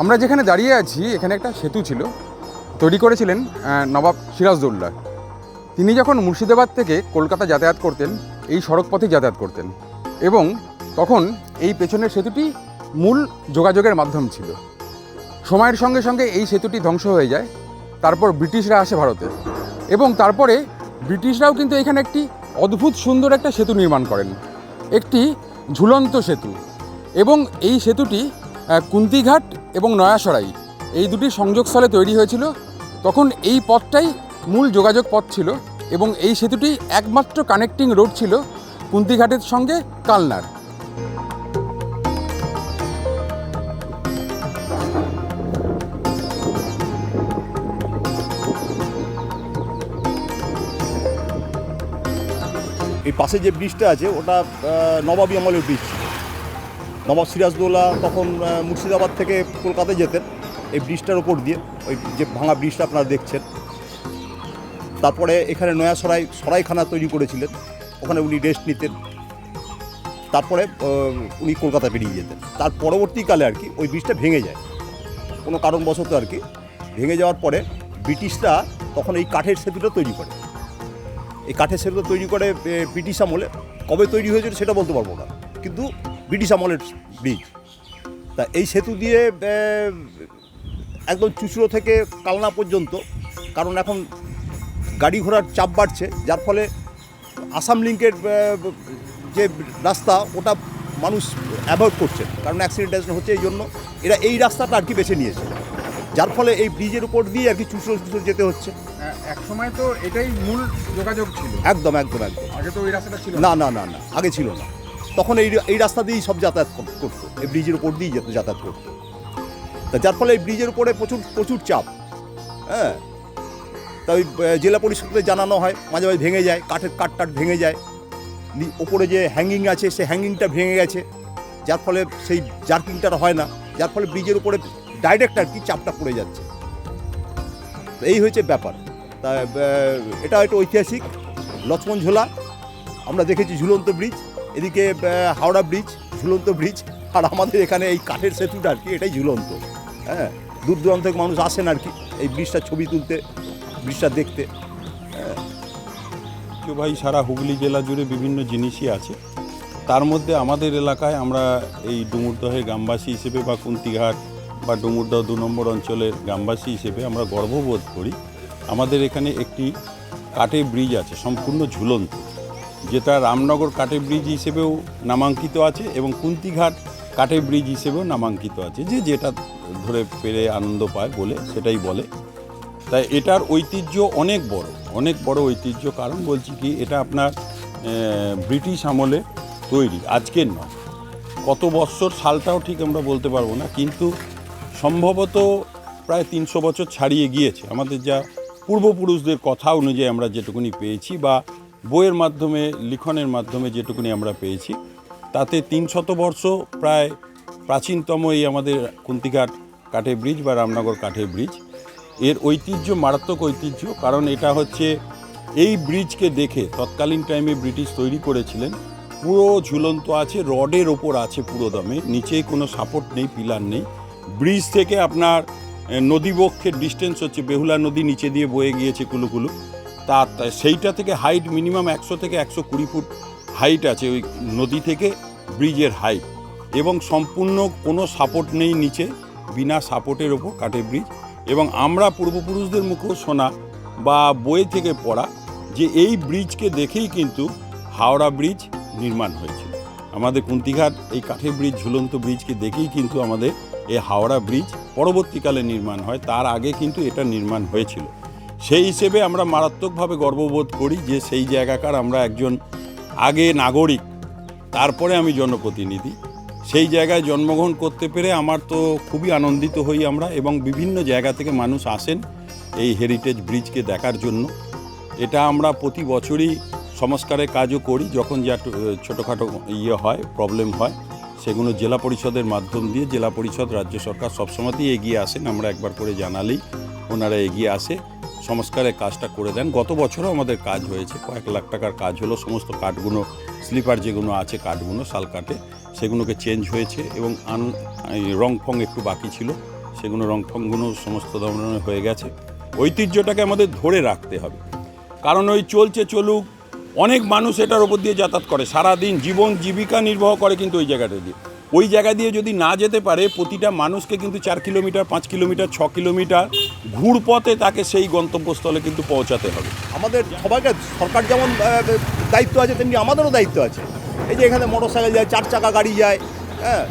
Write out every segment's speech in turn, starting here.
আমরা যেখানে দাঁড়িয়ে আছি এখানে একটা সেতু ছিল, তৈরি করেছিলেন নবাব সিরাজদৌল্লা। তিনি যখন মুর্শিদাবাদ থেকে কলকাতা যাতায়াত করতেন এই সড়ক পথে যাতায়াত করতেন, এবং তখন এই পেছনের সেতুটি মূল যোগাযোগের মাধ্যম ছিল। সময়ের সঙ্গে সঙ্গে এই সেতুটি ধ্বংস হয়ে যায়, তারপর ব্রিটিশরা আসে ভারতে, এবং তারপরে ব্রিটিশরাও কিন্তু এখানে একটি অদ্ভুত সুন্দর একটা সেতু নির্মাণ করেন, একটি ঝুলন্ত সেতু। এবং এই সেতুটি কুন্তিঘাট এবং নয়াসরাই এই দুটি সংযোগস্থলে তৈরি হয়েছিল। তখন এই পথটাই মূল যোগাযোগ পথ ছিল, এবং এই সেতুটি একমাত্র কানেক্টিং রোড ছিল কুন্তিঘাটের সঙ্গে কালনার। এই পাশে যে ব্রিজটা আছে ওটা নবাবী আমলের ব্রিজ ছিল। নবাব সিরাজদৌল্লা তখন মুর্শিদাবাদ থেকে কলকাতায় যেতেন এই ব্রিজটার ওপর দিয়ে, ওই যে ভাঙা ব্রিজটা আপনারা দেখছেন। তারপরে এখানে নয়া সরাইখানা তৈরি করেছিলেন, ওখানে উনি রেস্ট নিতেন। তারপরে উনি কলকাতা বেরিয়ে যেতেন। তার পরবর্তীকালে আর কি ওই ব্রিজটা ভেঙে যায় কোনো কারণবশত আর কি। ভেঙে যাওয়ার পরে ব্রিটিশরা তখন এই কাঠের সেতুটা তৈরি করে। এই কাঠের সেতু তৈরি করে ব্রিটিশ আমলে, কবে তৈরি হয়েছিল সেটা বলতে পারবো না, কিন্তু ব্রিটিশ আমলের ব্রিজ। তা এই সেতু দিয়ে একদম চুঁচুড়ো থেকে কালনা পর্যন্ত, কারণ এখন গাড়ি ঘোড়ার চাপ বাড়ছে, যার ফলে আসাম লিঙ্কের যে রাস্তা ওটা মানুষ অ্যাভয়েড করছে, কারণ অ্যাক্সিডেন্ট হচ্ছে। এই জন্য এরা এই রাস্তাটা আর কি বেছে নিয়েছে, যার ফলে এই ব্রিজের উপর দিয়ে আর কি চুঁচুড়ো যেতে হচ্ছে। এক সময় তো এটাই মূল যোগাযোগ ছিল। একদম একদম একদম। আগে তো ওই রাস্তাটা ছিল না না না না, আগে ছিল না। তখন এই রাস্তা দিয়েই সব যাতায়াত করতো, এই ব্রিজের উপর দিয়েই যাতায়াত করতো। তা যার ফলে এই ব্রিজের উপরে প্রচুর চাপ। হ্যাঁ, তা ওই জেলা পরিষদে জানানো হয়, মাঝে মাঝে ভেঙে যায়, কাঠ ভেঙে যায়। ওপরে যে হ্যাঙ্গিং আছে সেই হ্যাঙ্গিংটা ভেঙে গেছে, যার ফলে সেই জার্কিংটা হয় না, যার ফলে ব্রিজের উপরে ডাইরেক্ট আর কি চাপটা পড়ে যাচ্ছে। তো এই হয়েছে ব্যাপার। তা এটা একটা ঐতিহাসিক লক্ষ্মণ ঝোলা। আমরা দেখেছি ঝুলন্ত ব্রিজ, এদিকে হাওড়া ব্রিজ, ঝুলন্ত ব্রিজ, আর আমাদের এখানে এই কাঠের সেতুটা আর কি এটাই ঝুলন্ত। হ্যাঁ, দূর দূরান্ত থেকে মানুষ আসেন আর কি এই ব্রিজটার ছবি তুলতে, ব্রিজটা দেখতে। ভাই সারা হুগলি জেলা জুড়ে বিভিন্ন জিনিসই আছে, তার মধ্যে আমাদের এলাকায় আমরা এই ডুমুরদহের গ্রামবাসী হিসেবে বা কুন্তিঘাট বা ডুমুরদহ 2 নম্বর অঞ্চলের গ্রামবাসী হিসেবে আমরা গর্ববোধ করি। আমাদের এখানে একটি কাঠের ব্রিজ আছে সম্পূর্ণ ঝুলন্ত, যেটা রামনগর কাঠের ব্রিজ হিসেবেও নামাঙ্কিত আছে এবং কুন্তিঘাট কাঠের ব্রিজ হিসেবেও নামাঙ্কিত আছে। যে যেটা ধরে পেরে আনন্দ পায় বলে সেটাই বলে। তাই এটার ঐতিহ্য অনেক বড় ঐতিহ্য। কারণ বলছি কি, এটা আপনার ব্রিটিশ আমলে তৈরি, আজকের নয়। কত বৎসর সালটাও ঠিক আমরা বলতে পারবো না, কিন্তু সম্ভবত প্রায় 300 বছর ছাড়িয়ে গিয়েছে। আমাদের যা পূর্বপুরুষদের কথা অনুযায়ী আমরা যেটুকুনি পেয়েছি বা বইয়ের মাধ্যমে, লিখনের মাধ্যমে যেটুকুনি আমরা পেয়েছি, তাতে 300 বর্ষ প্রায় প্রাচীনতম এই আমাদের কুন্তিঘাট কাঠের ব্রিজ বা রামনগর কাঠের ব্রিজ। এর ঐতিহ্য মারাত্মক ঐতিহ্য, কারণ এটা হচ্ছে এই ব্রিজকে দেখে তৎকালীন টাইমে ব্রিটিশ তৈরি করেছিলেন। পুরো ঝুলন্ত আছে, রডের ওপর আছে পুরো দমে, নিচে কোনো সাপোর্ট নেই, পিলার নেই। ব্রিজ থেকে আপনার নদীবক্ষের ডিস্টেন্স হচ্ছে বেহুলা নদী নিচে দিয়ে বয়ে গিয়েছে কুলুকুলু, তা সেইটা থেকে হাইট মিনিমাম 100 থেকে 120 ফুট হাইট আছে ওই নদী থেকে ব্রিজের হাইট, এবং সম্পূর্ণ কোনো সাপোর্ট নেই নিচে, বিনা সাপোর্টের ওপর কাঠের ব্রিজ। এবং আমরা পূর্বপুরুষদের মুখেও শোনা বা বই থেকে পড়া যে এই ব্রিজকে দেখেই কিন্তু হাওড়া ব্রিজ নির্মাণ হয়েছিল। আমাদের কুন্তিঘাট এই কাঠের ব্রিজ, ঝুলন্ত ব্রিজকে দেখেই কিন্তু আমাদের এই হাওড়া ব্রিজ পরবর্তীকালে নির্মাণ হয়, তার আগে কিন্তু এটা নির্মাণ হয়েছিল। সেই হিসেবে আমরা মারাত্মকভাবে গর্ববোধ করি যে সেই জায়গাকার আমরা একজন আগে নাগরিক, তারপরে আমি জনপ্রতিনিধি। সেই জায়গায় জন্মগ্রহণ করতে পেরে আমার তো খুবই আনন্দিত হই আমরা, এবং বিভিন্ন জায়গা থেকে মানুষ আসেন এই হেরিটেজ ব্রিজকে দেখার জন্য। এটা আমরা প্রতি বছরই সংস্কারের কাজও করি, যখন যা ছোটোখাটো হয়, প্রবলেম হয়, সেগুলো জেলা পরিষদের মাধ্যম দিয়ে, জেলা পরিষদ, রাজ্য সরকার সবসময়তেই এগিয়ে আসেন। আমরা একবার করে জানালেই ওনারা এগিয়ে আসে, সংস্কারের কাজটা করে দেন। গত বছরও আমাদের কাজ হয়েছে, কয়েক লাখ টাকার কাজ হলো। সমস্ত কাঠগুলো, স্লিপার যেগুলো আছে কাঠগুলো, শাল কাঠে, সেগুলোকে চেঞ্জ হয়েছে, এবং রং ফং একটু বাকি ছিল, সেগুলো রং ফংগুলো সমস্ত ধরনের হয়ে গেছে। ঐতিহ্যটাকে আমাদের ধরে রাখতে হবে, কারণ ওই চলছে চলুক, অনেক মানুষ এটার ওপর দিয়ে যাতায়াত করে, সারাদিন জীবন জীবিকা নির্বাহ করে কিন্তু ওই জায়গাটা দিয়ে। ওই জায়গা দিয়ে যদি না যেতে পারে, প্রতিটা মানুষকে কিন্তু 4 কিলোমিটার 5 কিলোমিটার 6 কিলোমিটার ঘুরপথে তাকে সেই গন্তব্যস্থলে কিন্তু পৌঁছাতে হবে। আমাদের সবাইকে সরকার যেমন দায়িত্ব আছে, তেমনি আমাদেরও দায়িত্ব আছে। এই যে এখানে মোটর সাইকেল যায়, 4 চাকা গাড়ি যায়, হ্যাঁ,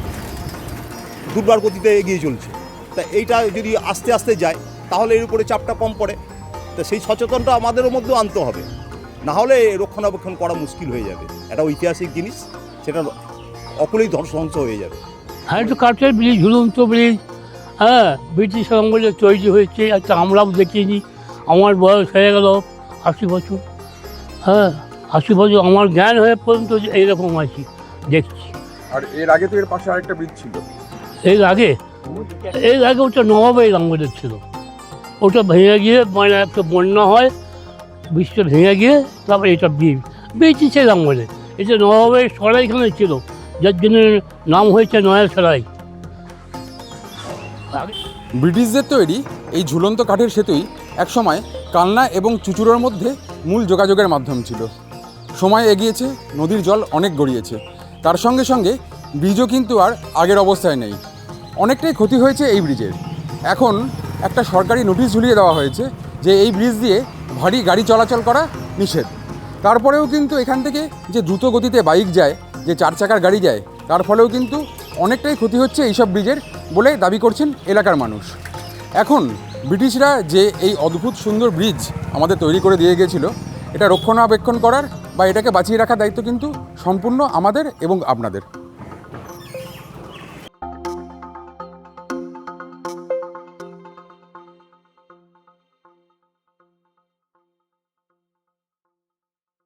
দুর্বার গতিতে এগিয়ে চলছে। তা এইটা যদি আস্তে আস্তে যায় তাহলে এর উপরে চাপটা কম পড়ে। তা সেই সচেতনটা আমাদেরও মধ্যেও আনতে হবে, না হলে রক্ষণাবেক্ষণ করা মুশকিল হয়ে যাবে। একটা ঐতিহাসিক জিনিস, সেটা অকুলেই ধ্বংস হয়ে যাবে। হ্যাঁ, একটু কাঠের ব্রিজ, ঝুলন্ত ব্রিজ, হ্যাঁ, ব্রিটিশ আমলে তৈরি হয়েছে। একটা আমরাও দেখিনি। আমার বয়স হয়ে গেল 80 বছর। হ্যাঁ, 80 বছর আমার জ্ঞান হয়ে পর্যন্ত এইরকম আছি, দেখছি। আর এর আগে তো এর পাশে আরেকটা ব্রিজ ছিল। এর আগে ওটা নবাবের আমলের ছিল। ওটা ভেঙে গিয়ে, মানে একটা বন্যা হয়, ব্রিজটা ভেঙে গিয়ে তারপরে এটা ব্রিটিশের আমলে। এটা নবাবের সরাইখানে ছিল, যার জন্য নাম হয়েছে নয়া সরাই। ব্রিটিশদের তৈরি এই ঝুলন্ত কাঠের সেতুই একসময় কালনা এবং চুঁচুড়ার মধ্যে মূল যোগাযোগের মাধ্যম ছিল। সময় এগিয়েছে, নদীর জল অনেক গড়িয়েছে, তার সঙ্গে সঙ্গে ব্রিজও কিন্তু আর আগের অবস্থায় নেই। অনেকটাই ক্ষতি হয়েছে এই ব্রিজের। এখন একটা সরকারি নোটিশ ঝুলিয়ে দেওয়া হয়েছে যে এই ব্রিজ দিয়ে ভারী গাড়ি চলাচল করা নিষেধ। তারপরেও কিন্তু এখান থেকে যে দ্রুত গতিতে বাইক যায়, যে 4 চাকার গাড়ি যায়, তার ফলেও কিন্তু অনেকটাই ক্ষতি হচ্ছে এইসব ব্রিজের বলে দাবি করছেন এলাকার মানুষ। এখন ব্রিটিশরা যে এই অদ্ভুত সুন্দর ব্রিজ আমাদের তৈরি করে দিয়ে গিয়েছিল, এটা রক্ষণাবেক্ষণ করার বা এটাকে বাঁচিয়ে রাখার দায়িত্ব কিন্তু সম্পূর্ণ আমাদের এবং আপনাদের।